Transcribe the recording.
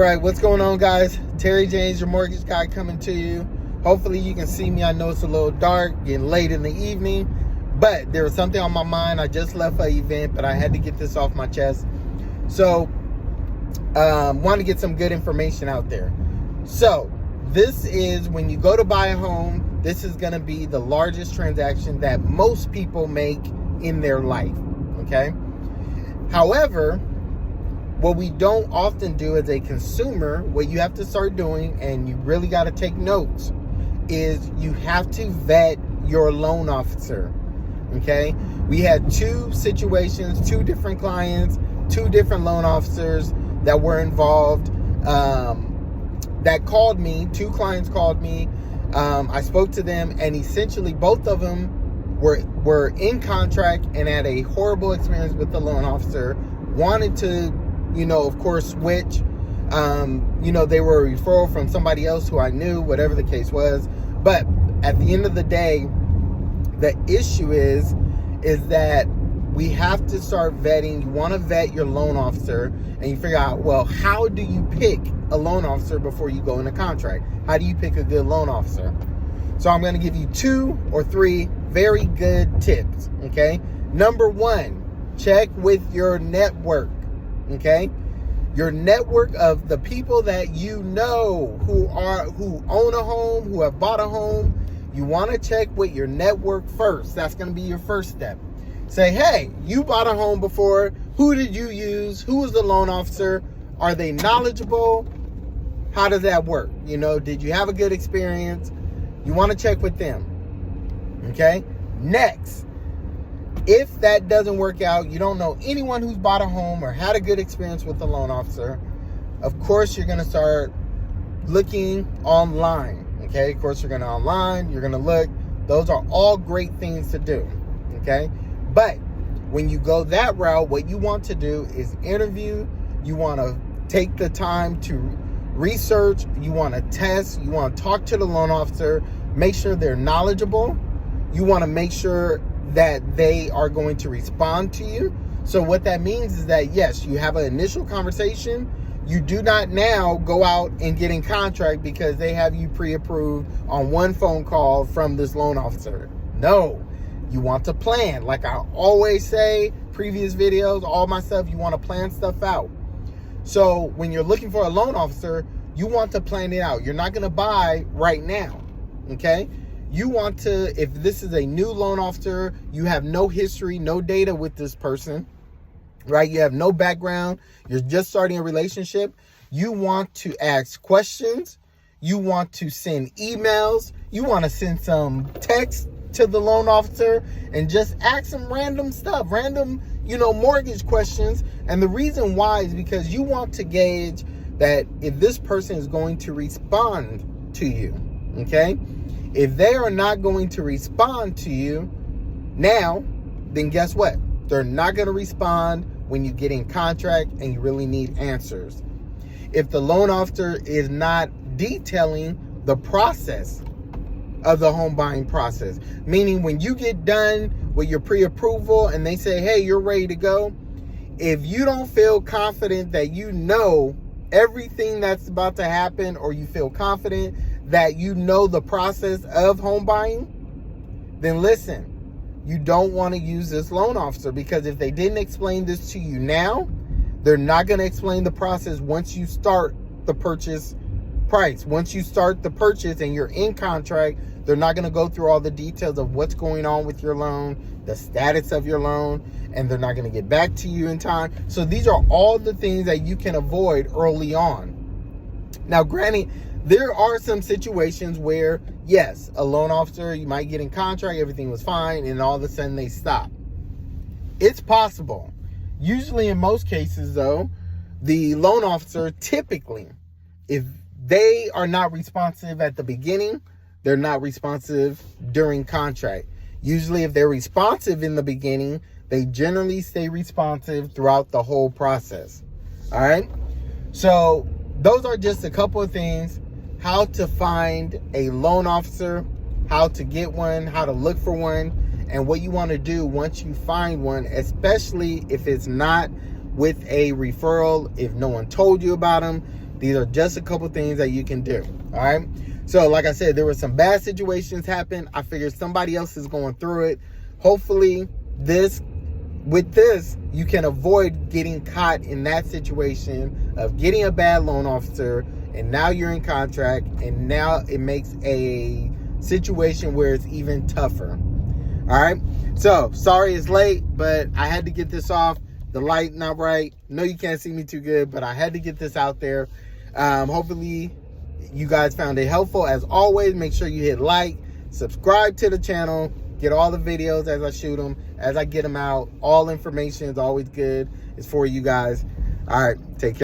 right, what's going on, guys? Terry James, your mortgage guy, coming to you. Hopefully you can see me. I know it's a little dark, getting late in the evening, but there was something on my mind. I just left an event, but I had to get this off my chest. So, want to get some good information out there. So, this is when you go to buy a home, this is going to be the largest transaction that most people make in their life, okay? However, what we don't often do as a consumer, what you have to start doing, and you really got to take notes, is you have to vet your loan officer, okay? We had two situations, two different clients, two different loan officers that were involved, that called me. Two clients called me. I spoke to them, and essentially both of them were in contract and had a horrible experience with the loan officer, wanted to, of course, switch. They were a referral from somebody else who I knew, whatever the case was. But at the end of the day, the issue is that we have to start vetting. You want to vet your loan officer, and you figure out, well, how do you pick a loan officer before you go into contract? How do you pick a good loan officer? So I'm going to give you 2 or 3 very good tips, okay? Number 1, check with your network, okay? Your network of the people that you know who own a home, who have bought a home. You want to check with your network first. That's going to be your first step. Say, hey, you bought a home before. Who did you use? Who was the loan officer? Are they knowledgeable? How does that work? Did you have a good experience? You want to check with them. Okay? Next, if that doesn't work out, you don't know anyone who's bought a home or had a good experience with the loan officer, of course, you're going to start looking online. Okay? Of course, you're going to online. You're going to look. Those are all great things to do. Okay? But when you go that route, what you want to do is interview. You want to take the time to research. You want to test. You want to talk to the loan officer. Make sure they're knowledgeable. You want to make sure that they are going to respond to you. So what that means is that, yes, you have an initial conversation. You do not now go out and get in contract because they have you pre-approved on one phone call from this loan officer. No. You want to plan. Like I always say, previous videos, all my stuff, you want to plan stuff out. So when you're looking for a loan officer, you want to plan it out. You're not going to buy right now, okay? You want to, if this is a new loan officer, you have no history, no data with this person, right? You have no background. You're just starting a relationship. You want to ask questions. You want to send emails. You want to send some text to the loan officer and just ask some random stuff, mortgage questions. And the reason why is because you want to gauge that if this person is going to respond to you, okay? If they are not going to respond to you now, then guess what? They're not going to respond when you get in contract and you really need answers. If the loan officer is not detailing the process of the home buying process, meaning when you get done with your pre-approval and they say, hey, you're ready to go, if you don't feel confident that you know everything that's about to happen, or you feel confident that you know the process of home buying, then listen, you don't want to use this loan officer, because if they didn't explain this to you now, they're not going to explain the process once you start the purchase price. Once you start the purchase and you're in contract, they're not going to go through all the details of what's going on with your loan, the status of your loan, and they're not going to get back to you in time. So these are all the things that you can avoid early on. Now, granted, there are some situations where, yes, a loan officer, you might get in contract, everything was fine, and all of a sudden they stop. It's possible. Usually in most cases, though, the loan officer typically, if they are not responsive at the beginning, they're not responsive during contract. Usually if they're responsive in the beginning, they generally stay responsive throughout the whole process. All right? So those are just a couple of things. How to find a loan officer, how to get one, how to look for one, and what you want to do once you find one, especially if it's not with a referral, if no one told you about them. These are just a couple things that you can do. All right. So like I said, there were some bad situations happen. I figured somebody else is going through it. Hopefully with this, you can avoid getting caught in that situation of getting a bad loan officer, and now you're in contract, and now it makes a situation where it's even tougher. All right. So sorry it's late, but I had to get this off. The light not right. No, you can't see me too good, but I had to get this out there. Hopefully you guys found it helpful. As always, make sure you hit like, subscribe to the channel, get all the videos as I shoot them, as I get them out. All information is always good. It's for you guys. All right, take care.